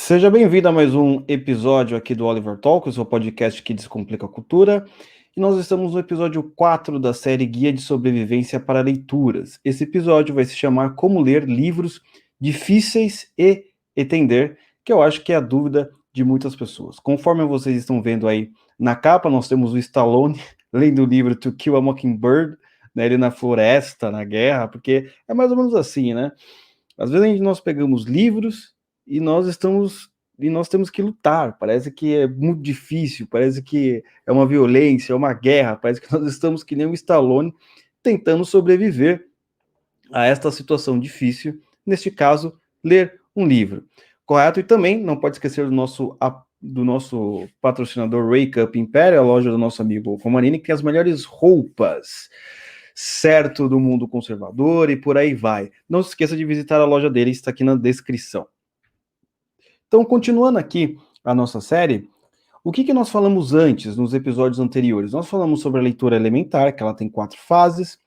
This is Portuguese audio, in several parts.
Seja bem-vindo a mais um episódio aqui do Oliver Talk, o seu podcast que descomplica a cultura. E nós estamos no episódio 4 da série Guia de Sobrevivência para Leituras. Esse episódio vai se chamar Como Ler Livros Difíceis e Entender, que eu acho que é a dúvida de muitas pessoas. Conforme vocês estão vendo aí na capa, nós temos o Stallone lendo o livro To Kill a Mockingbird, né, ele na floresta, na guerra, porque é mais ou menos assim, né? Às vezes nós pegamos livros e nós temos que lutar. Parece que é muito difícil, parece que é uma violência, é uma guerra, parece que nós estamos que nem um Stallone tentando sobreviver a esta situação difícil, neste caso, ler um livro. Correto? E também não pode esquecer do nosso patrocinador Wake Up Império, a loja do nosso amigo Romanini, que tem as melhores roupas, certo, do mundo conservador e por aí vai. Não se esqueça de visitar a loja dele, está aqui na descrição. Então, continuando aqui a nossa série, o que nós falamos antes, nos episódios anteriores? Nós falamos sobre a leitura elementar, que ela tem 4 fases,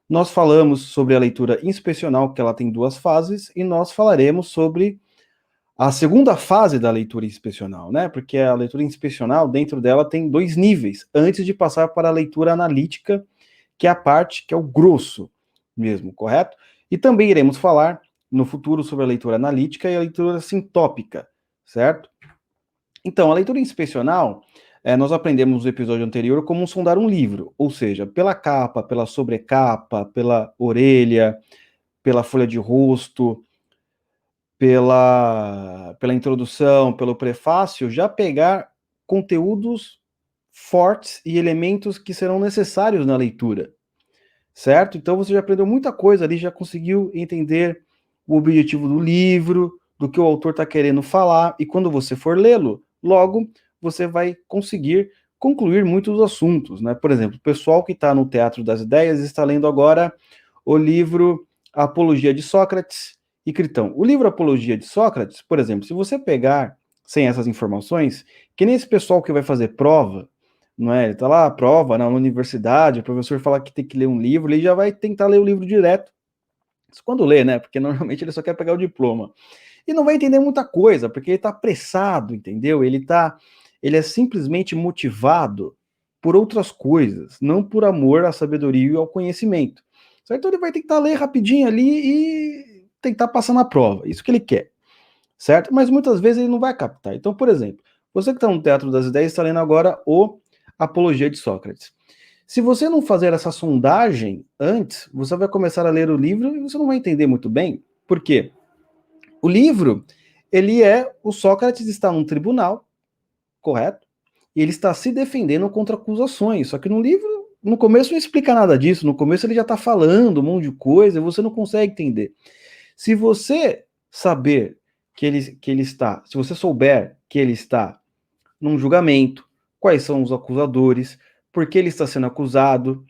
nós falamos sobre a leitura inspecional, que ela tem 2 fases, e nós falaremos sobre a segunda fase da leitura inspecional, né? Porque a leitura inspecional, dentro dela, tem 2 níveis, antes de passar para a leitura analítica, que é a parte que é o grosso mesmo, correto? E também iremos falar no futuro sobre a leitura analítica e a leitura sintópica, certo? Então, a leitura inspecional, nós aprendemos no episódio anterior como sondar um livro, ou seja, pela capa, pela sobrecapa, pela orelha, pela folha de rosto, pela introdução, pelo prefácio, já pegar conteúdos fortes e elementos que serão necessários na leitura, certo? Então você já aprendeu muita coisa ali, já conseguiu entender o objetivo do livro, do que o autor está querendo falar, e quando você for lê-lo, logo você vai conseguir concluir muitos assuntos, né? Por exemplo, o pessoal que está no Teatro das Ideias está lendo agora o livro Apologia de Sócrates e Critão. O livro Apologia de Sócrates, por exemplo, se você pegar sem essas informações, que nem esse pessoal que vai fazer prova, não é? Ele tá lá, prova na universidade, o professor fala que tem que ler um livro, ele já vai tentar ler o livro direto. Isso quando lê, né? Porque normalmente ele só quer pegar o diploma. E não vai entender muita coisa, porque ele tá apressado, entendeu? Ele é simplesmente motivado por outras coisas, não por amor à sabedoria e ao conhecimento. Certo? Então ele vai tentar ler rapidinho ali e tentar passar na prova. Isso que ele quer. Certo? Mas muitas vezes ele não vai captar. Então, por exemplo, você que está no Teatro das Ideias está lendo agora o Apologia de Sócrates. Se você não fazer essa sondagem antes, você vai começar a ler o livro e você não vai entender muito bem. Por quê? O livro, o Sócrates está num tribunal, correto? E ele está se defendendo contra acusações. Só que no livro, no começo não explica nada disso. No começo ele já está falando um monte de coisa e você não consegue entender. Se você saber se você souber que ele está num julgamento, quais são os acusadores, por que ele está sendo acusado,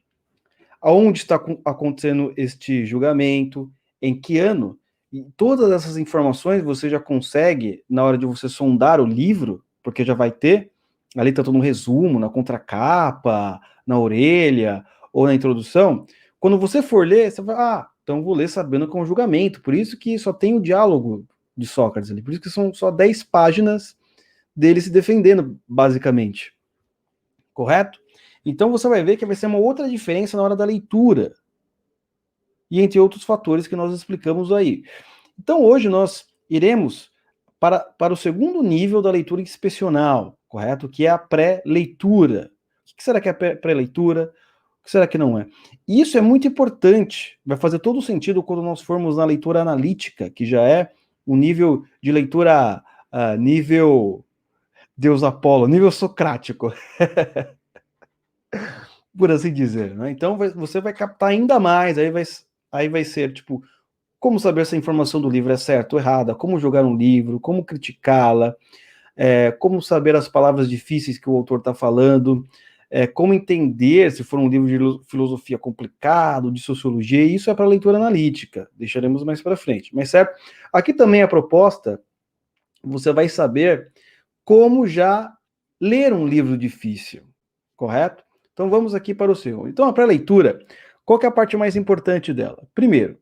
aonde está acontecendo este julgamento, em que ano, e todas essas informações você já consegue, na hora de você sondar o livro, porque já vai ter, ali está todo um resumo, na contracapa, na orelha, ou na introdução, quando você for ler, você vai, então vou ler sabendo que é um julgamento, por isso que só tem o diálogo de Sócrates ali, por isso que são só 10 páginas dele se defendendo, basicamente. Correto? Então você vai ver que vai ser uma outra diferença na hora da leitura. E entre outros fatores que nós explicamos aí. Então hoje nós iremos para o segundo nível da leitura inspecional, correto? Que é a pré-leitura. O que será que é pré-leitura? O que será que não é? Isso é muito importante, vai fazer todo sentido quando nós formos na leitura analítica, que já é um nível de leitura nível Deus Apolo, nível socrático, por assim dizer. Né? Então você vai captar ainda mais, aí vai ser tipo, como saber se a informação do livro é certa ou errada, como jogar um livro, como criticá-la, como saber as palavras difíceis que o autor está falando, como entender se for um livro de filosofia complicado, de sociologia, isso é para leitura analítica, deixaremos mais para frente. Mas certo, aqui também a proposta, você vai saber como já ler um livro difícil, correto? Então vamos aqui para o seu. Então a pré-leitura, qual que é a parte mais importante dela? Primeiro,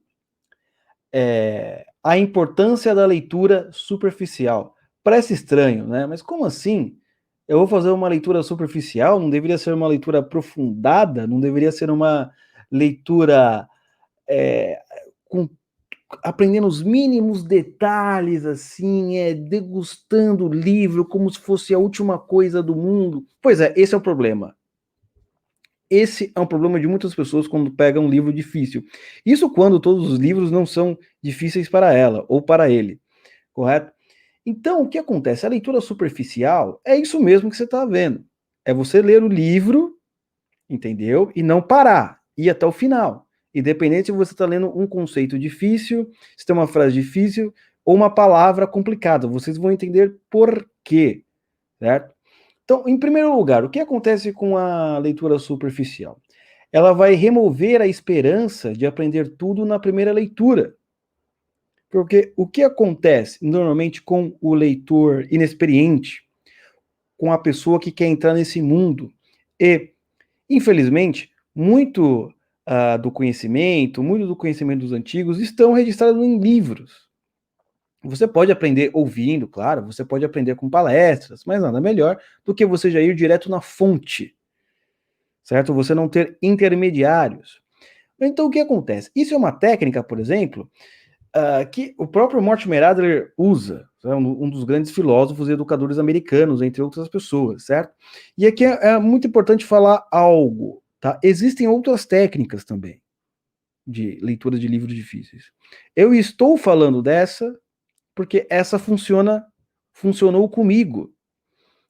a importância da leitura superficial. Parece estranho, né? Mas como assim? Eu vou fazer uma leitura superficial? Não deveria ser uma leitura aprofundada? Não deveria ser uma leitura é, com, aprendendo os mínimos detalhes, assim, degustando o livro como se fosse a última coisa do mundo? Pois é, esse é o problema. Esse é um problema de muitas pessoas quando pegam um livro difícil. Isso quando todos os livros não são difíceis para ela ou para ele, correto? Então, o que acontece? A leitura superficial é isso mesmo que você está vendo. É você ler o livro, entendeu? E não parar, ir até o final. Independente se você está lendo um conceito difícil, se tem uma frase difícil ou uma palavra complicada, vocês vão entender por quê, certo? Então, em primeiro lugar, o que acontece com a leitura superficial? Ela vai remover a esperança de aprender tudo na primeira leitura. Porque o que acontece normalmente com o leitor inexperiente, com a pessoa que quer entrar nesse mundo? E, infelizmente, muito do conhecimento dos antigos estão registrados em livros. Você pode aprender ouvindo, claro, você pode aprender com palestras, mas nada melhor do que você já ir direto na fonte, certo? Você não ter intermediários. Então, o que acontece? Isso é uma técnica, por exemplo, que o próprio Mortimer Adler usa, né, um dos grandes filósofos e educadores americanos, entre outras pessoas, certo? E aqui é muito importante falar algo, tá? Existem outras técnicas também de leitura de livros difíceis. Eu estou falando dessa porque essa funcionou comigo.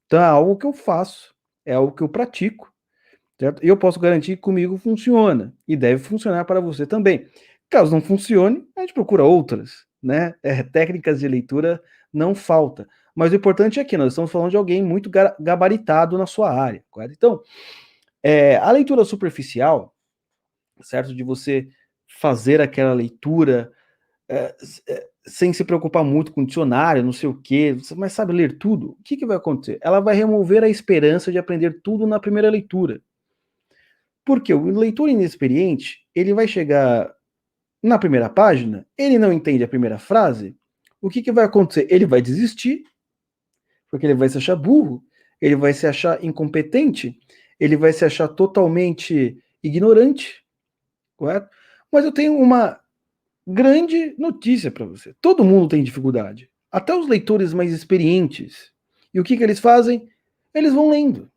Então é algo que eu faço, é algo que eu pratico, certo? E eu posso garantir que comigo funciona e deve funcionar para você também. Caso não funcione, a gente procura outras, né? Técnicas de leitura não falta. Mas o importante é que nós estamos falando de alguém muito gabaritado na sua área, correto? Então, a leitura superficial, certo? De você fazer aquela leitura é, sem se preocupar muito com dicionário, não sei o quê, mas sabe ler tudo, o que vai acontecer? Ela vai remover a esperança de aprender tudo na primeira leitura. Porque o leitor inexperiente, ele vai chegar na primeira página, ele não entende a primeira frase, o que vai acontecer? Ele vai desistir, porque ele vai se achar burro, ele vai se achar incompetente, ele vai se achar totalmente ignorante, correto? Mas eu tenho uma grande notícia para você. Todo mundo tem dificuldade. Até os leitores mais experientes. E o que eles fazem? Eles vão lendo.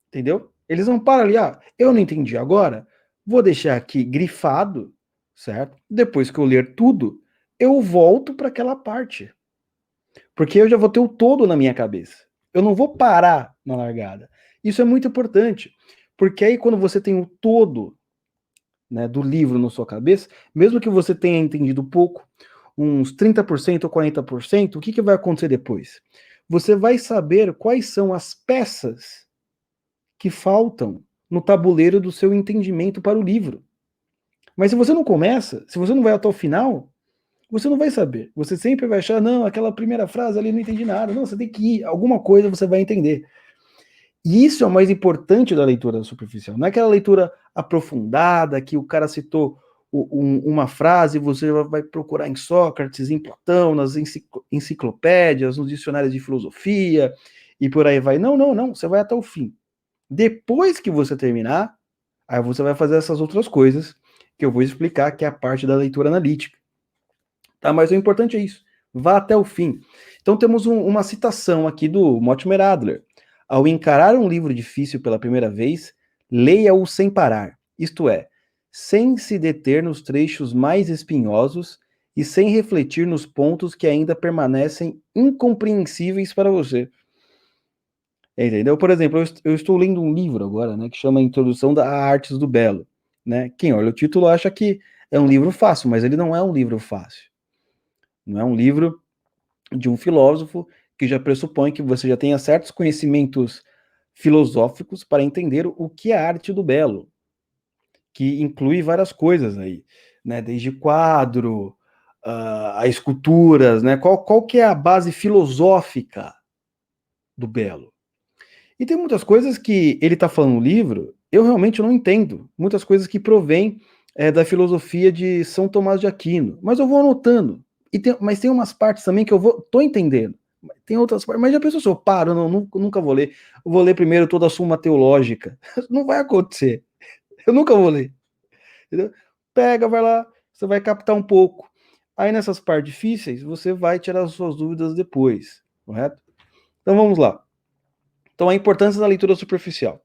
Entendeu? Eles não param ali, eu não entendi agora, vou deixar aqui grifado, certo? Depois que eu ler tudo, eu volto para aquela parte. Porque eu já vou ter o todo na minha cabeça. Eu não vou parar na largada. Isso é muito importante. Porque aí quando você tem o todo, né, do livro na sua cabeça, mesmo que você tenha entendido pouco, uns 30% ou 40%, o que vai acontecer depois? Você vai saber quais são as peças que faltam no tabuleiro do seu entendimento para o livro. Mas se você não começa, se você não vai até o final, você não vai saber. Você sempre vai achar, não, aquela primeira frase ali não entendi nada. Não, você tem que ir, alguma coisa você vai entender. E isso é o mais importante da leitura superficial. Não é aquela leitura aprofundada que o cara citou uma frase, você vai procurar em Sócrates, em Platão, nas enciclopédias, nos dicionários de filosofia e por aí vai. Não, não, não. Você vai até o fim. Depois que você terminar, aí você vai fazer essas outras coisas que eu vou explicar, que é a parte da leitura analítica. Tá? Mas o importante é isso. Vá até o fim. Então temos uma citação aqui do Mortimer Adler. Ao encarar um livro difícil pela primeira vez, leia-o sem parar, isto é, sem se deter nos trechos mais espinhosos e sem refletir nos pontos que ainda permanecem incompreensíveis para você. Entendeu? Por exemplo, eu estou lendo um livro agora, né, que chama Introdução da Artes do Belo, né? Quem olha o título acha que é um livro fácil, mas ele não é um livro fácil. Não é um livro de um filósofo que já pressupõe que você já tenha certos conhecimentos filosóficos para entender o que é a arte do belo, que inclui várias coisas aí, né? Desde quadro, a esculturas, né? Qual que é a base filosófica do belo? E tem muitas coisas que ele está falando no livro, eu realmente não entendo. Muitas coisas que provêm da filosofia de São Tomás de Aquino. Mas eu vou anotando. Mas tem umas partes também que eu tô entendendo. tem outras partes, mas já pensou se eu paro? Não, nunca vou ler. Eu vou ler primeiro toda a Suma Teológica. Não vai acontecer. Eu nunca vou ler. Entendeu? Pega, vai lá, você vai captar um pouco. Aí nessas partes difíceis, você vai tirar as suas dúvidas depois, correto? Então vamos lá. Então a importância da leitura superficial.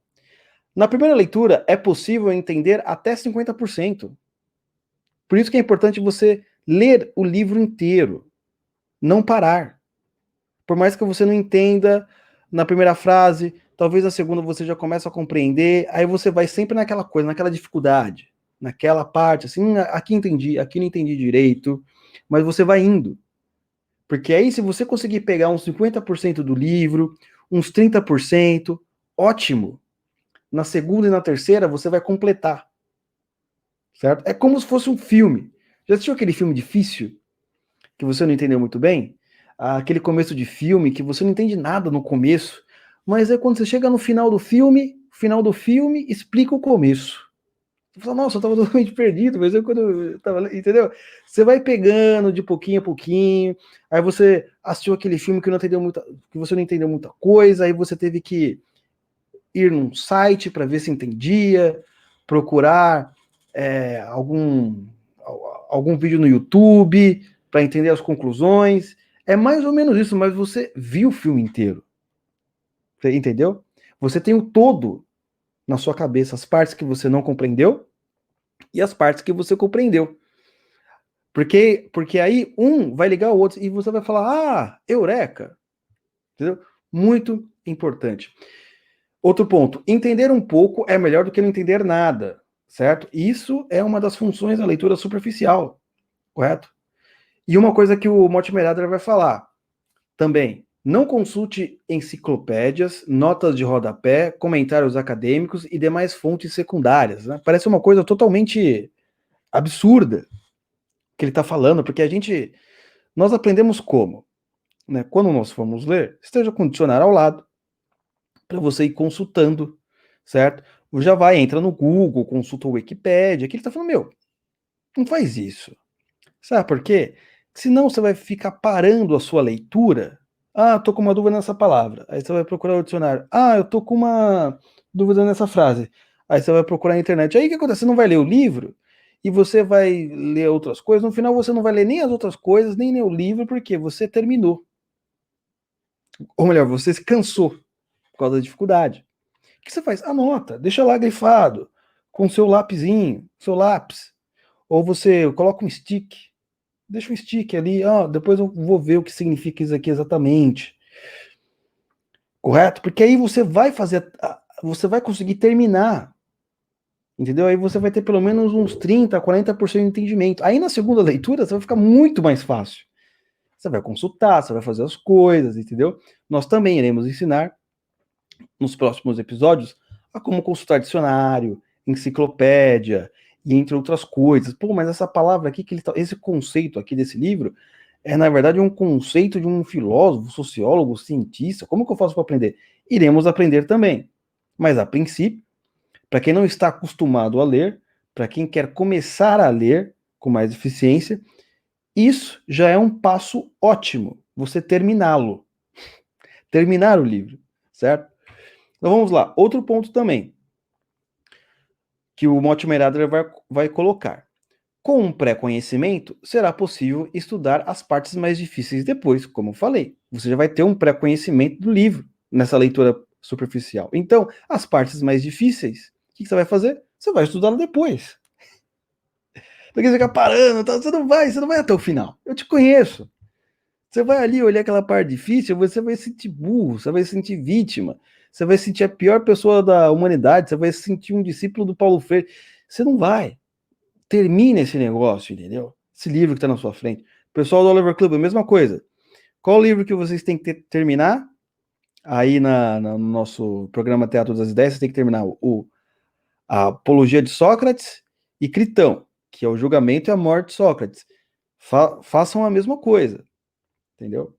Na primeira leitura, é possível entender até 50%. Por isso que é importante você ler o livro inteiro, não parar. Por mais que você não entenda na primeira frase, talvez na segunda você já comece a compreender, aí você vai sempre naquela coisa, naquela dificuldade, naquela parte, assim, aqui entendi, aqui não entendi direito, mas você vai indo. Porque aí, se você conseguir pegar uns 50% do livro, uns 30%, ótimo. Na segunda e na terceira, você vai completar. Certo? É como se fosse um filme. Já assistiu aquele filme difícil? Que você não entendeu muito bem? Aquele começo de filme que você não entende nada no começo, mas é quando você chega no final do filme explica o começo. Você fala, nossa, eu tava totalmente perdido, mas eu quando eu tava, entendeu? Você vai pegando de pouquinho a pouquinho, aí você assistiu aquele filme que que você não entendeu muita coisa, aí você teve que ir num site para ver se entendia, procurar algum vídeo no YouTube para entender as conclusões. É mais ou menos isso, mas você viu o filme inteiro. Você entendeu? Você tem o todo na sua cabeça, as partes que você não compreendeu e as partes que você compreendeu. Porque aí um vai ligar o outro e você vai falar, eureka! Entendeu? Muito importante. Outro ponto, entender um pouco é melhor do que não entender nada, certo? Isso é uma das funções da leitura superficial, correto? E uma coisa que o Mortimer Adler vai falar também, não consulte enciclopédias, notas de rodapé, comentários acadêmicos e demais fontes secundárias, né? Parece uma coisa totalmente absurda que ele está falando, porque nós aprendemos como? Né? Quando nós formos ler, esteja com o dicionário ao lado, para você ir consultando, certo? Já vai, entra no Google, consulta o Wikipédia, que ele tá falando, meu, não faz isso. Sabe por quê? Senão você vai ficar parando a sua leitura. Ah, tô com uma dúvida nessa palavra. Aí você vai procurar o dicionário. Ah, eu tô com uma dúvida nessa frase. Aí você vai procurar na internet. Aí o que acontece? Você não vai ler o livro e você vai ler outras coisas. No final você não vai ler nem as outras coisas, nem ler o livro, porque você terminou. Ou melhor, você se cansou por causa da dificuldade. O que você faz? Anota, deixa lá grifado, com seu lapisinho, seu lápis. Ou você coloca um stick, deixa um stick ali, depois eu vou ver o que significa isso aqui exatamente. Correto? Porque aí você vai conseguir terminar. Entendeu? Aí você vai ter pelo menos uns 30, 40% de entendimento. Aí na segunda leitura você vai ficar muito mais fácil. Você vai consultar, você vai fazer as coisas, entendeu? Nós também iremos ensinar nos próximos episódios a como consultar dicionário, enciclopédia e entre outras coisas. Pô, mas essa palavra aqui, esse conceito aqui desse livro é, na verdade, um conceito de um filósofo, sociólogo, cientista. Como que eu faço para aprender? Iremos aprender também. Mas, a princípio, para quem não está acostumado a ler, para quem quer começar a ler com mais eficiência, isso já é um passo ótimo, você terminá-lo. Terminar o livro, certo? Então vamos lá. Outro ponto também que o Mortimer Adler vai colocar. Com um pré-conhecimento, será possível estudar as partes mais difíceis depois, como eu falei. Você já vai ter um pré-conhecimento do livro nessa leitura superficial. Então, as partes mais difíceis, o que você vai fazer? Você vai estudá-la depois. Porque você fica parando, você não vai até o final. Eu te conheço. Você vai ali olhar aquela parte difícil, você vai se sentir burro, você vai se sentir vítima, você vai se sentir a pior pessoa da humanidade, você vai se sentir um discípulo do Paulo Freire. Você não vai. Termina esse negócio, entendeu? Esse livro que está na sua frente. O pessoal do Oliver Club, a mesma coisa. Qual o livro que vocês têm que terminar? Aí no nosso programa Teatro das Ideias, você tem que terminar a Apologia de Sócrates e Critão, que é o julgamento e a morte de Sócrates. Façam a mesma coisa, entendeu?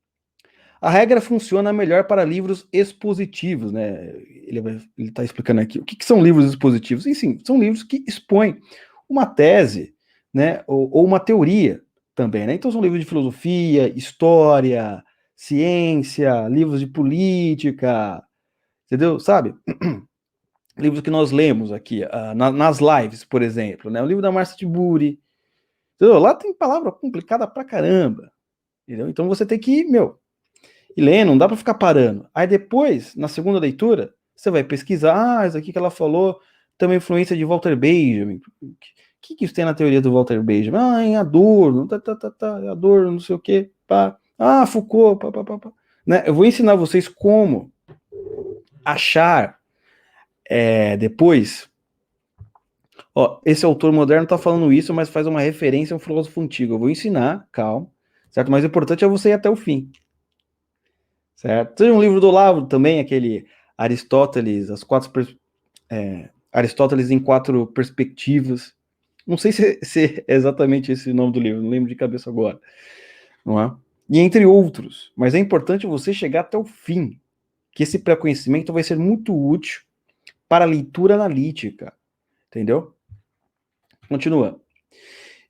A regra funciona melhor para livros expositivos, né? Ele está explicando aqui. O que são livros expositivos? E sim, são livros que expõem uma tese, né? Ou uma teoria também, né? Então são livros de filosofia, história, ciência, livros de política, entendeu? Sabe? Livros que nós lemos aqui, nas lives, por exemplo, né? O livro da Marcia Tiburi, entendeu? Lá tem palavra complicada pra caramba, entendeu? Então você tem que, ir lendo, não dá pra ficar parando. Aí depois, na segunda leitura, você vai pesquisar, isso aqui que ela falou, também influência de Walter Benjamin. O que isso tem na teoria do Walter Benjamin? Em Adorno, Adorno, não sei o quê, pá. Foucault, pá, pá, pá, pá. Né? Eu vou ensinar vocês como achar depois. Ó, esse autor moderno tá falando isso, mas faz uma referência a um filósofo antigo. Eu vou ensinar, calma, certo? Mas o importante é você ir até o fim, certo? Tem um livro do Olavo também, aquele Aristóteles, Aristóteles em 4 perspectivas. Não sei se é exatamente esse o nome do livro, não lembro de cabeça agora, não é? E entre outros, mas é importante você chegar até o fim, que esse pré-conhecimento vai ser muito útil para a leitura analítica, entendeu? Continua.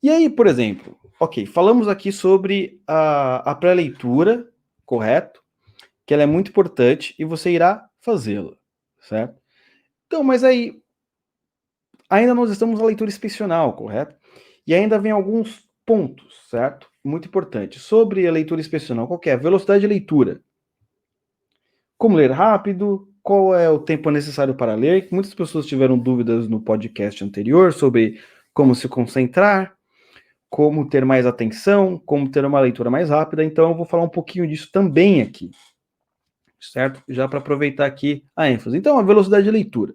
E aí, por exemplo, ok, falamos aqui sobre a pré-leitura, correto? Que ela é muito importante e você irá fazê-la, certo? Então, mas aí, ainda nós estamos na leitura inspecional, correto? E ainda vem alguns pontos, certo? Muito importante. Sobre a leitura inspecional, qual que é? A velocidade de leitura. Como ler rápido? Qual é o tempo necessário para ler? Muitas pessoas tiveram dúvidas no podcast anterior sobre como se concentrar, como ter mais atenção, como ter uma leitura mais rápida. Então eu vou falar um pouquinho disso também aqui, certo? Já para aproveitar aqui a ênfase. Então, a velocidade de leitura.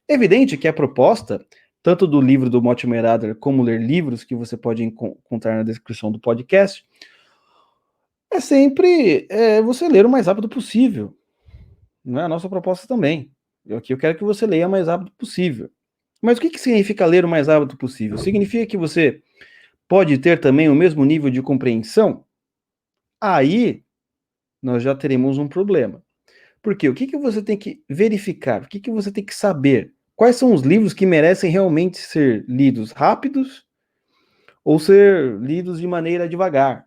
É evidente que a proposta, tanto do livro do Mortimer Adler, como ler livros que você pode encontrar na descrição do podcast, é sempre você ler o mais rápido possível. Não é a nossa proposta também. Eu quero que você leia o mais rápido possível. Mas o que significa ler o mais rápido possível? Significa que você pode ter também o mesmo nível de compreensão? Aí nós já teremos um problema. Porque o que você tem que verificar? O que você tem que saber? Quais são os livros que merecem realmente ser lidos rápidos ou ser lidos de maneira devagar?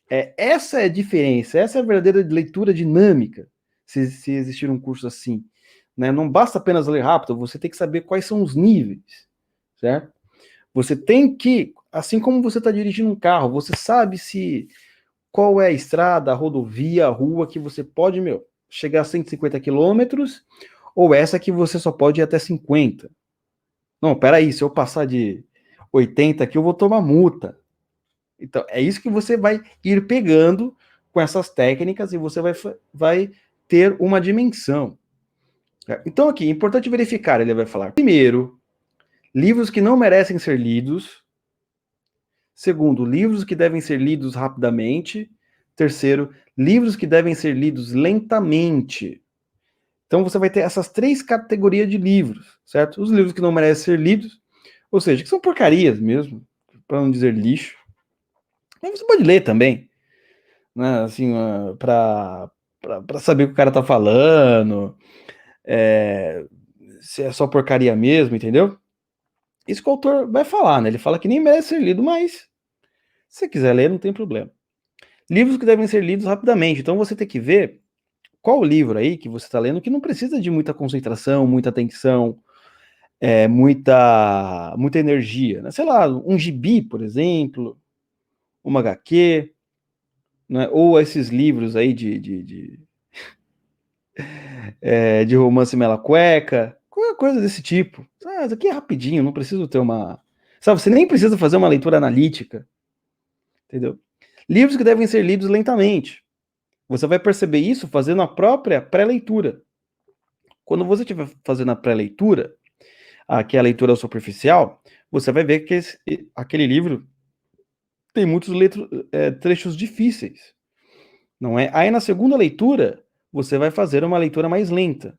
Essa é a diferença, essa é a verdadeira leitura dinâmica, se existir um curso assim. Né? Não basta apenas ler rápido, você tem que saber quais são os níveis, certo? Você tem que, assim como você está dirigindo um carro, você sabe qual é a estrada, a rodovia, a rua que você pode, chegar a 150 quilômetros, ou essa que você só pode ir até 50. Não, peraí, se eu passar de 80 aqui, eu vou tomar multa. Então, é isso que você vai ir pegando com essas técnicas e você vai ter uma dimensão. Então, aqui, é importante verificar, ele vai falar, primeiro, livros que não merecem ser lidos. Segundo, livros que devem ser lidos rapidamente. Terceiro, livros que devem ser lidos lentamente. Então você vai ter essas 3 categorias de livros, certo? Os livros que não merecem ser lidos, ou seja, que são porcarias mesmo, para não dizer lixo. Mas você pode ler também, né? Assim, para saber o que o cara tá falando, se é só porcaria mesmo, entendeu? Isso que o autor vai falar, né? Ele fala que nem merece ser lido, mas se você quiser ler, não tem problema. Livros que devem ser lidos rapidamente. Então você tem que ver qual o livro aí que você está lendo que não precisa de muita concentração, muita atenção, muita energia. Né? Sei lá, um gibi, por exemplo, uma HQ, né? Ou esses livros aí de romance mela cueca, qualquer coisa desse tipo. Isso aqui é rapidinho, não preciso ter uma... Sabe, você nem precisa fazer uma leitura analítica, entendeu? Livros que devem ser lidos lentamente. Você vai perceber isso fazendo a própria pré-leitura. Quando você estiver fazendo a pré-leitura, que é a leitura superficial, você vai ver que aquele livro tem muitos trechos difíceis, não é? Aí na segunda leitura, você vai fazer uma leitura mais lenta,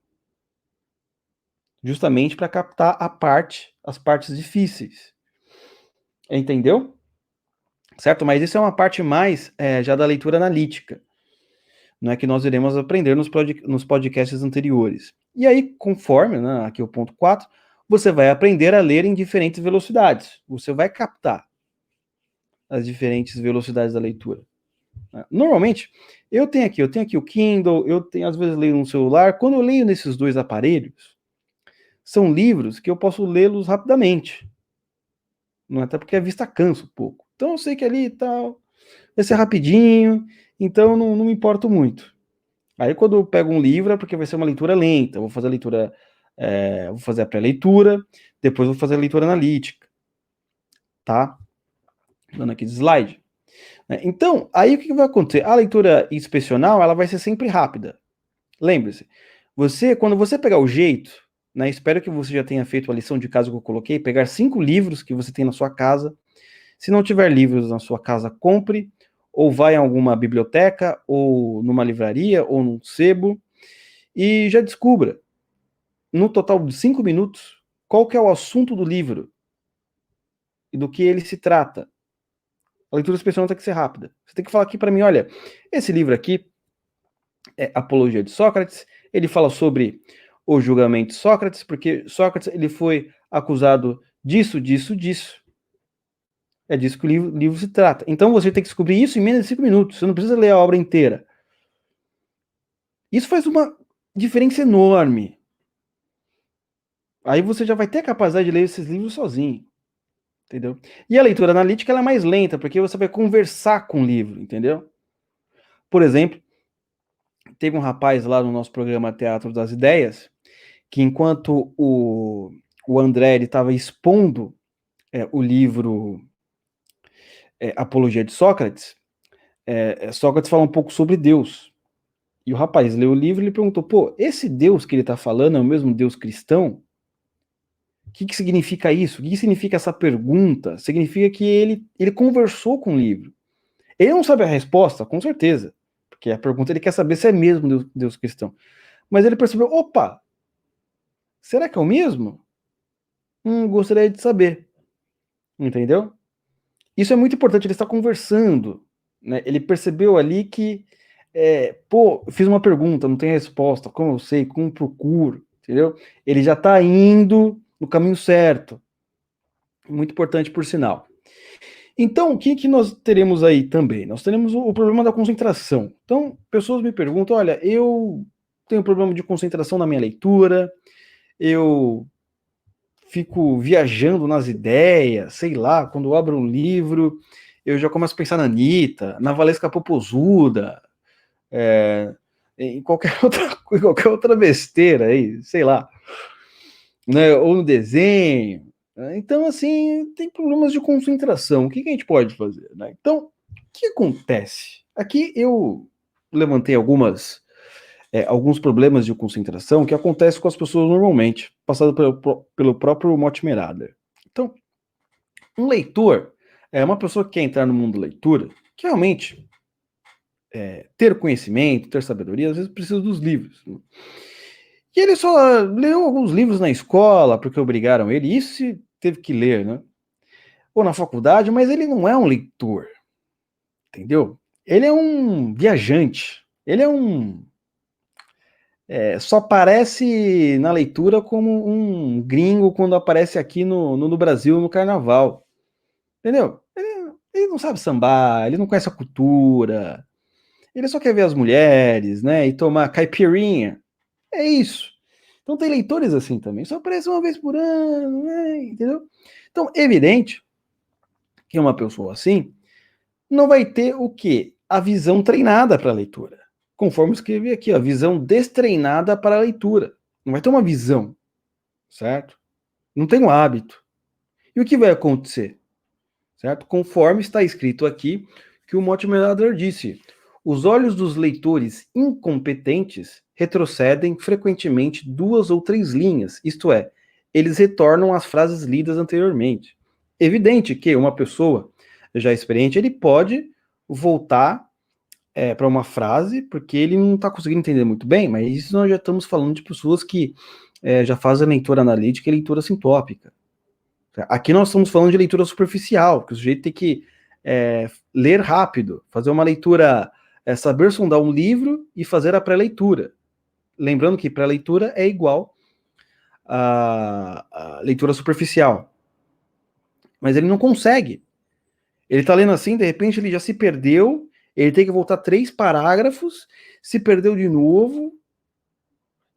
justamente para captar as partes difíceis. Entendeu? Certo? Mas isso é uma parte mais já da leitura analítica, não é que nós iremos aprender nos podcasts anteriores. E aí, conforme, né, aqui o ponto 4, você vai aprender a ler em diferentes velocidades. Você vai captar as diferentes velocidades da leitura. Normalmente, eu tenho aqui o Kindle, às vezes leio no celular. Quando eu leio nesses dois aparelhos, são livros que eu posso lê-los rapidamente. Não é até porque a vista cansa um pouco. Então eu sei que ali e tal, vai ser rapidinho, então não me importo muito. Aí quando eu pego um livro é porque vai ser uma leitura lenta, eu vou fazer a leitura, vou fazer a pré-leitura, depois vou fazer a leitura analítica, tá? Dando aqui de slide. Então, aí o que vai acontecer? A leitura inspecional, ela vai ser sempre rápida. Lembre-se, quando você pegar o jeito, né, espero que você já tenha feito a lição de casa que eu coloquei, pegar 5 livros que você tem na sua casa. Se não tiver livros na sua casa, compre, ou vai em alguma biblioteca, ou numa livraria, ou num sebo, e já descubra, no total de 5 minutos, qual que é o assunto do livro e do que ele se trata. A leitura especial tem que ser rápida. Você tem que falar aqui para mim, olha, esse livro aqui é Apologia de Sócrates, ele fala sobre o julgamento de Sócrates, porque Sócrates ele foi acusado disso, disso, disso. É disso que o livro se trata. Então você tem que descobrir isso em menos de 5 minutos. Você não precisa ler a obra inteira. Isso faz uma diferença enorme. Aí você já vai ter a capacidade de ler esses livros sozinho. Entendeu? E a leitura analítica ela é mais lenta, porque você vai conversar com o livro, entendeu? Por exemplo, teve um rapaz lá no nosso programa Teatro das Ideias, que enquanto o André estava expondo o livro Apologia de Sócrates, Sócrates fala um pouco sobre Deus. E o rapaz leu o livro e ele perguntou, pô, esse Deus que ele está falando é o mesmo Deus cristão? O que significa isso? O que significa essa pergunta? Significa que ele conversou com o livro. Ele não sabe a resposta, com certeza, porque a pergunta ele quer saber se é mesmo Deus cristão. Mas ele percebeu, opa, será que é o mesmo? Gostaria de saber. Entendeu? Isso é muito importante, ele está conversando. Né? Ele percebeu ali que, pô, fiz uma pergunta, não tem resposta, como eu sei, como procuro, entendeu? Ele já está indo no caminho certo. Muito importante, por sinal. Então, o que nós teremos aí também? Nós teremos o problema da concentração. Então, pessoas me perguntam, olha, eu tenho problema de concentração na minha leitura, eu fico viajando nas ideias, sei lá, quando eu abro um livro, eu já começo a pensar na Anitta, na Valesca Popozuda, em qualquer outra besteira aí, sei lá, né, ou no desenho. Então, assim, tem problemas de concentração. O que a gente pode fazer? Né? Então, o que acontece? Aqui eu levantei alguns problemas de concentração que acontecem com as pessoas normalmente, passado pelo próprio Mortimer Adler. Então, um leitor é uma pessoa que quer entrar no mundo da leitura, que realmente ter conhecimento, ter sabedoria, às vezes precisa dos livros. Né? E ele só leu alguns livros na escola, porque obrigaram ele, e isso se teve que ler, né? Ou na faculdade, mas ele não é um leitor, entendeu? Ele é um viajante, ele é só aparece na leitura como um gringo quando aparece aqui no Brasil no carnaval, entendeu? Ele não sabe sambar, ele não conhece a cultura, ele só quer ver as mulheres, né, e tomar caipirinha, é isso. Então tem leitores assim também, só aparece uma vez por ano, né, entendeu? Então, evidente que uma pessoa assim não vai ter o quê? A visão treinada para a leitura. Conforme eu escrevi aqui, a visão destreinada para a leitura. Não vai ter uma visão, certo? Não tem um hábito. E o que vai acontecer? Certo? Conforme está escrito aqui, que o Mortimer Adler disse, os olhos dos leitores incompetentes retrocedem frequentemente 2 ou 3 linhas, isto é, eles retornam às frases lidas anteriormente. Evidente que uma pessoa já experiente, ele pode voltar para uma frase, porque ele não está conseguindo entender muito bem, mas isso nós já estamos falando de pessoas que já fazem leitura analítica e leitura sintópica. Aqui nós estamos falando de leitura superficial, que o sujeito tem que ler rápido, fazer uma leitura, saber sondar um livro e fazer a pré-leitura. Lembrando que pré-leitura é igual a leitura superficial. Mas ele não consegue. Ele está lendo assim, de repente ele já se perdeu Ele tem que voltar 3 parágrafos, se perdeu de novo.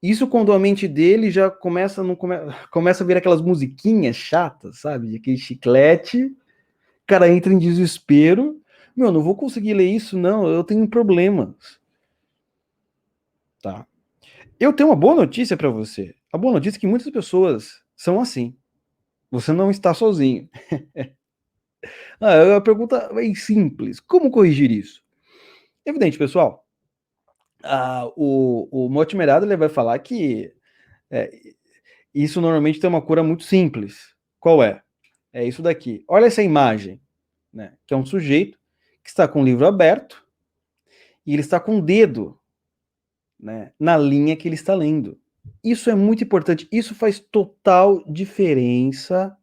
Isso quando a mente dele já começa a vir aquelas musiquinhas chatas, sabe? Aquele chiclete. O cara entra em desespero. Meu, não vou conseguir ler isso, não. Eu tenho problemas. Tá? Eu tenho uma boa notícia para você. A boa notícia é que muitas pessoas são assim. Você não está sozinho. A pergunta é bem simples. Como corrigir isso? Evidente, pessoal. O Mortimer Adler vai falar que isso normalmente tem uma cura muito simples. Qual é? É isso daqui. Olha essa imagem, né? Que é um sujeito que está com o livro aberto e ele está com o dedo, né, na linha que ele está lendo. Isso é muito importante. Isso faz total diferença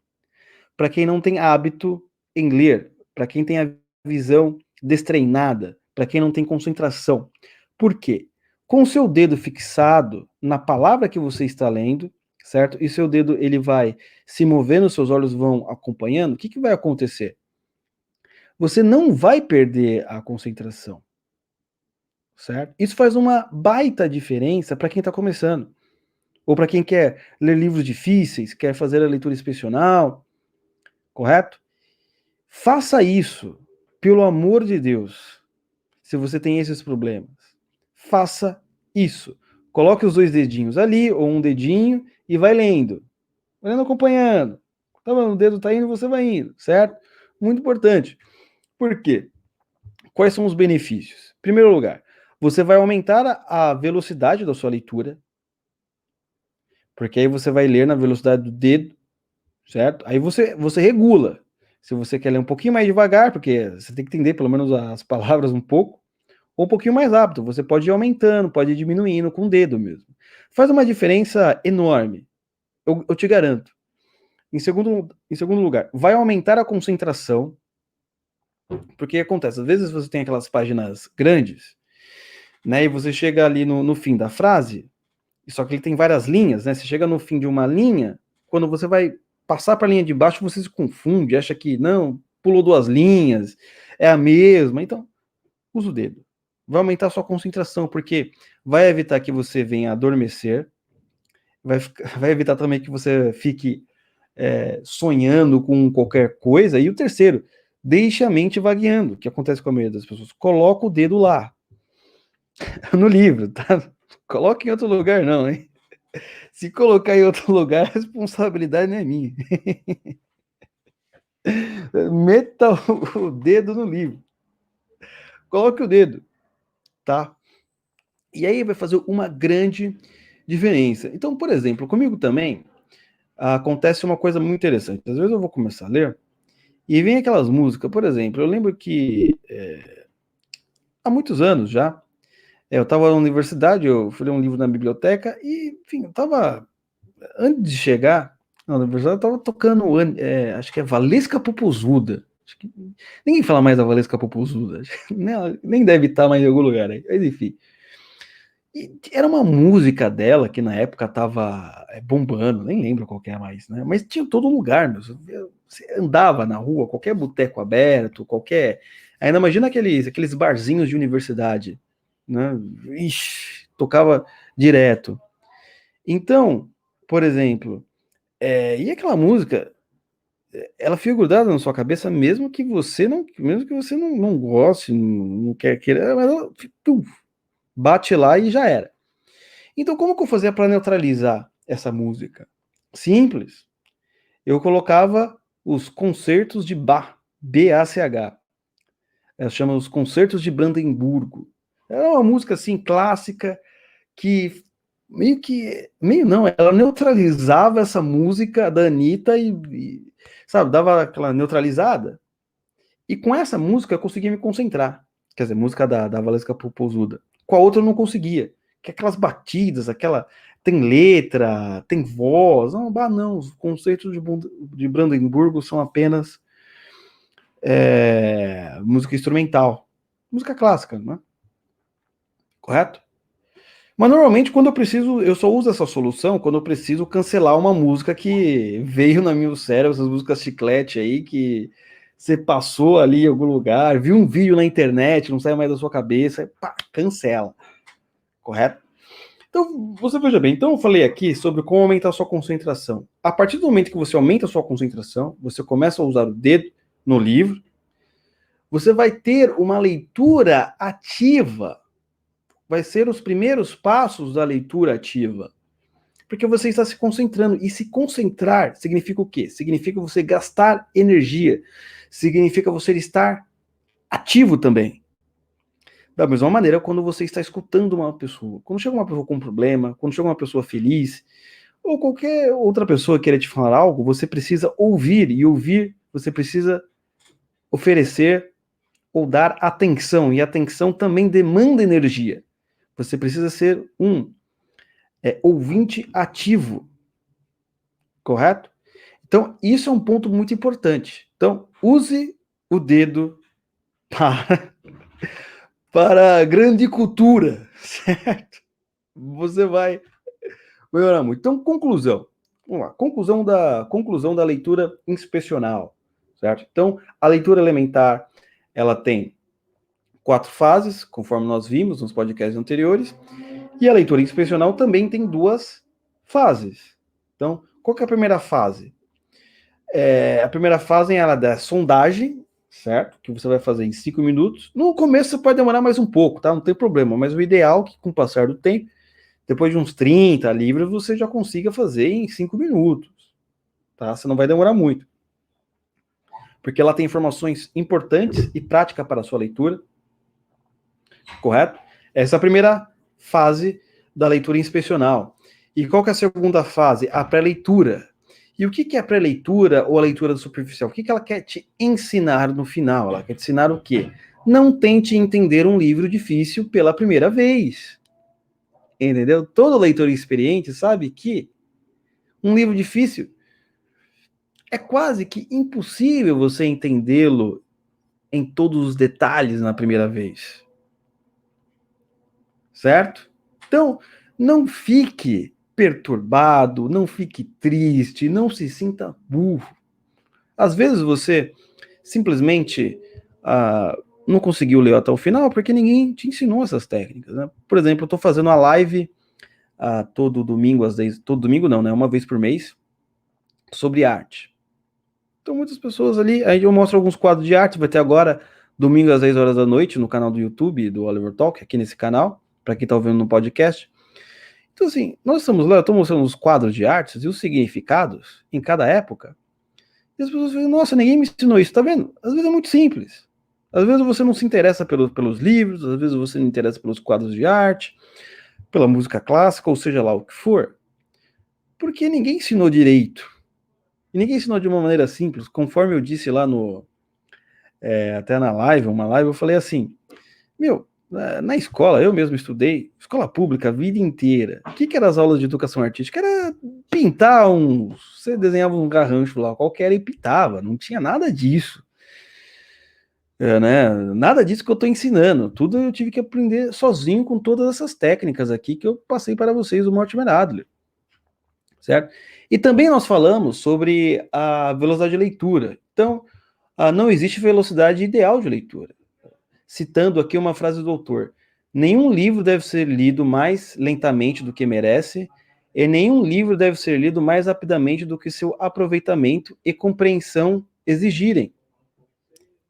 para quem não tem hábito em ler, para quem tem a visão destreinada, para quem não tem concentração. Por quê? Com o seu dedo fixado na palavra que você está lendo, certo? E seu dedo ele vai se movendo, seus olhos vão acompanhando, o que, que vai acontecer? Você não vai perder a concentração, certo? Isso faz uma baita diferença para quem está começando, ou para quem quer ler livros difíceis, quer fazer a leitura inspecional, correto? Faça isso, pelo amor de Deus. Se você tem esses problemas, faça isso. Coloque os 2 dedinhos ali, ou um dedinho, e vai lendo. Vai lendo acompanhando. Tá bom, o dedo tá indo, você vai indo, certo? Muito importante. Por quê? Quais são os benefícios? Em primeiro lugar, você vai aumentar a velocidade da sua leitura, porque aí você vai ler na velocidade do dedo, certo? Aí você regula. Se você quer ler um pouquinho mais devagar, porque você tem que entender pelo menos as palavras um pouco, ou um pouquinho mais rápido. Você pode ir aumentando, pode ir diminuindo com o dedo mesmo. Faz uma diferença enorme. Eu te garanto. Em segundo lugar, vai aumentar a concentração, porque acontece, às vezes você tem aquelas páginas grandes, né, e você chega ali no fim da frase, só que ele tem várias linhas, né, você chega no fim de uma linha, quando você vai passar para a linha de baixo, você se confunde, acha que, não, pulou 2 linhas, é a mesma, então, usa o dedo. Vai aumentar a sua concentração, porque vai evitar que você venha adormecer, vai evitar também que você fique sonhando com qualquer coisa. E o terceiro, deixe a mente vagueando, o que acontece com a maioria das pessoas. Coloca o dedo lá, no livro, tá? Coloca em outro lugar não, hein? Se colocar em outro lugar, a responsabilidade não é minha. Meta o dedo no livro. Coloque o dedo, tá? E aí vai fazer uma grande diferença. Então, por exemplo, comigo também acontece uma coisa muito interessante. Às vezes eu vou começar a ler e vem aquelas músicas, por exemplo, eu lembro que há muitos anos já, eu estava na universidade, eu fui ler um livro na biblioteca e, enfim, eu estava, antes de chegar na universidade, eu estava tocando, acho que é Valesca Popozuda. Acho que ninguém fala mais da Valesca Popozuda, nem deve estar mais em algum lugar aí, mas enfim. E era uma música dela que na época tava bombando, nem lembro qual que é mais, né? Mas tinha em todo lugar, meu. Você andava na rua, qualquer boteco aberto, qualquer. Ainda imagina aqueles barzinhos de universidade, né? Ixi, tocava direto. Então, por exemplo, e aquela música, ela fica grudada na sua cabeça, mesmo que você não goste, não quer queira, mas ela bate lá e já era. Então, como que eu fazia para neutralizar essa música? Simples. Eu colocava os concertos de Bach, B-A-C-H. Ela chama os concertos de Brandemburgo. Era uma música assim clássica que meio não, ela neutralizava essa música da Anitta sabe, dava aquela neutralizada. E com essa música eu conseguia me concentrar. Quer dizer, música da Valesca Popozuda. Com a outra eu não conseguia. Que aquelas batidas, tem letra, tem voz. Não, os conceitos de Brandemburgo são apenas música instrumental. Música clássica, né? Correto? Mas normalmente quando eu só uso essa solução quando eu preciso cancelar uma música que veio no meu cérebro, essas músicas chiclete aí, que você passou ali em algum lugar, viu um vídeo na internet, não sai mais da sua cabeça, pá, cancela. Correto? Então, você veja bem, então eu falei aqui sobre como aumentar a sua concentração. A partir do momento que você aumenta a sua concentração, você começa a usar o dedo no livro, você vai ter uma leitura ativa. Vai ser os primeiros passos da leitura ativa. Porque você está se concentrando. E se concentrar significa o quê? Significa você gastar energia. Significa você estar ativo também. Da mesma maneira, quando você está escutando uma pessoa. Quando chega uma pessoa com um problema, quando chega uma pessoa feliz, ou qualquer outra pessoa queira te falar algo, você precisa ouvir. E ouvir, você precisa oferecer ou dar atenção. E atenção também demanda energia. Você precisa ser um ouvinte ativo. Correto? Então, isso é um ponto muito importante. Então, use o dedo para a grande cultura, certo? Você vai melhorar muito. Então, conclusão. Vamos lá. Conclusão da leitura inspecional, certo? Então, a leitura elementar, ela tem 4 fases, conforme nós vimos nos podcasts anteriores, e a leitura inspecional também tem 2 fases. Então, qual que é a primeira fase? A primeira fase é ela da sondagem, certo? Que você vai fazer em 5 minutos. No começo você pode demorar mais um pouco, tá? Não tem problema, mas o ideal é que com o passar do tempo, depois de uns 30 livros, você já consiga fazer em 5 minutos, tá? Você não vai demorar muito. Porque ela tem informações importantes e práticas para a sua leitura, correto? Essa é a primeira fase da leitura inspecional. E qual que é a segunda fase? A pré-leitura. E o que é a pré-leitura ou a leitura superficial? O que ela quer te ensinar no final? Ela quer te ensinar o quê? Não tente entender um livro difícil pela primeira vez. Entendeu? Todo leitor experiente sabe que um livro difícil é quase que impossível você entendê-lo em todos os detalhes na primeira vez. Certo? Então, não fique perturbado, não fique triste, não se sinta burro. Às vezes você simplesmente não conseguiu ler até o final porque ninguém te ensinou essas técnicas, né? Por exemplo, eu estou fazendo a live todo domingo, às 10, todo domingo não, né? Uma vez por mês, sobre arte. Então, muitas pessoas ali, aí eu mostro alguns quadros de arte, vai ter agora, domingo às 10 horas da noite, no canal do YouTube, do Oliver Talk, aqui nesse canal, para quem está ouvindo no podcast. Então, assim, nós estamos lá, eu estou mostrando os quadros de artes e os significados em cada época. E as pessoas falam, nossa, ninguém me ensinou isso, tá vendo? Às vezes é muito simples. Às vezes você não se interessa pelos livros, às vezes você não interessa pelos quadros de arte, pela música clássica, ou seja lá o que for. Porque ninguém ensinou direito. E ninguém ensinou de uma maneira simples. Conforme eu disse lá até na live, eu falei assim, na escola, eu mesmo estudei, escola pública a vida inteira. O que eram as aulas de educação artística? Era pintar você desenhava um garrancho lá qualquer e pintava, não tinha nada disso. Né? Nada disso que eu estou ensinando, tudo eu tive que aprender sozinho com todas essas técnicas aqui que eu passei para vocês do Mortimer Adler, certo? E também nós falamos sobre a velocidade de leitura. Então, não existe velocidade ideal de leitura. Citando aqui uma frase do autor: nenhum livro deve ser lido mais lentamente do que merece, e nenhum livro deve ser lido mais rapidamente do que seu aproveitamento e compreensão exigirem.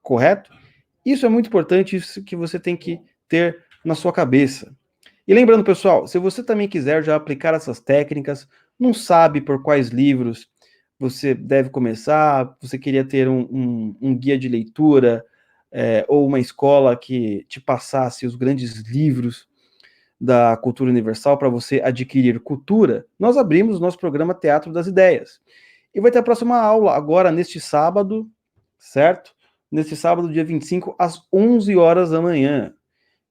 Correto? Isso é muito importante, isso que você tem que ter na sua cabeça. E lembrando, pessoal, se você também quiser já aplicar essas técnicas, não sabe por quais livros você deve começar, você queria ter um guia de leitura, ou uma escola que te passasse os grandes livros da cultura universal para você adquirir cultura, nós abrimos nosso programa Teatro das Ideias. E vai ter a próxima aula agora, neste sábado, certo? Neste sábado, dia 25, às 11 horas da manhã,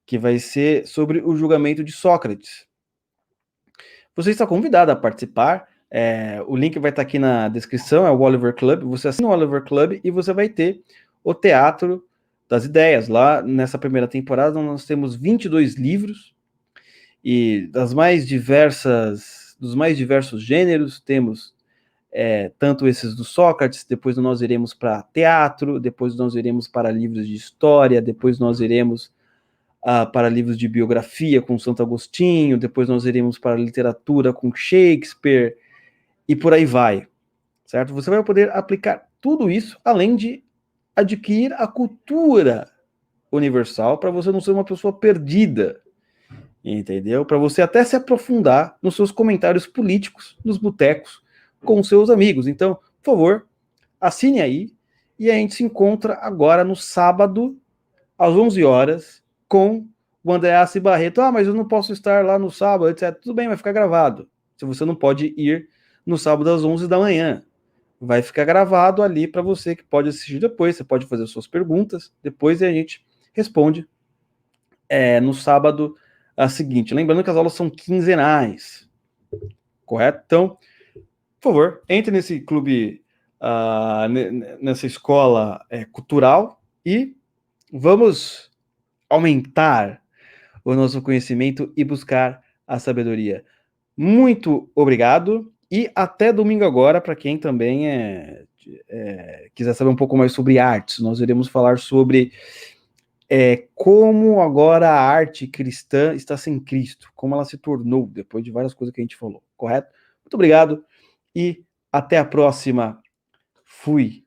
que vai ser sobre o julgamento de Sócrates. Você está convidado a participar, o link vai estar aqui na descrição, é o Oliver Club, você assina o Oliver Club e você vai ter o Teatro das Ideias. Lá, nessa primeira temporada, nós temos 22 livros, e dos mais diversos gêneros, temos tanto esses do Sócrates, depois nós iremos para teatro, depois nós iremos para livros de história, depois nós iremos para livros de biografia com Santo Agostinho, depois nós iremos para literatura com Shakespeare, e por aí vai, certo? Você vai poder aplicar tudo isso, além de adquirir a cultura universal, para você não ser uma pessoa perdida, entendeu? Para você até se aprofundar nos seus comentários políticos, nos botecos, com seus amigos. Então, por favor, assine aí, e a gente se encontra agora no sábado, às 11 horas, com o Andreassi Barreto. Mas eu não posso estar lá no sábado, etc. Tudo bem, vai ficar gravado. Se você não pode ir no sábado às 11 da manhã, vai ficar gravado ali para você que pode assistir depois. Você pode fazer suas perguntas depois e a gente responde no sábado seguinte. Lembrando que as aulas são quinzenais, correto? Então, por favor, entre nesse clube, nessa escola cultural, e vamos aumentar o nosso conhecimento e buscar a sabedoria. Muito obrigado e até domingo agora, para quem também quiser saber um pouco mais sobre artes. Nós iremos falar sobre como agora a arte cristã está sem Cristo, como ela se tornou, depois de várias coisas que a gente falou, correto? Muito obrigado e até a próxima. Fui.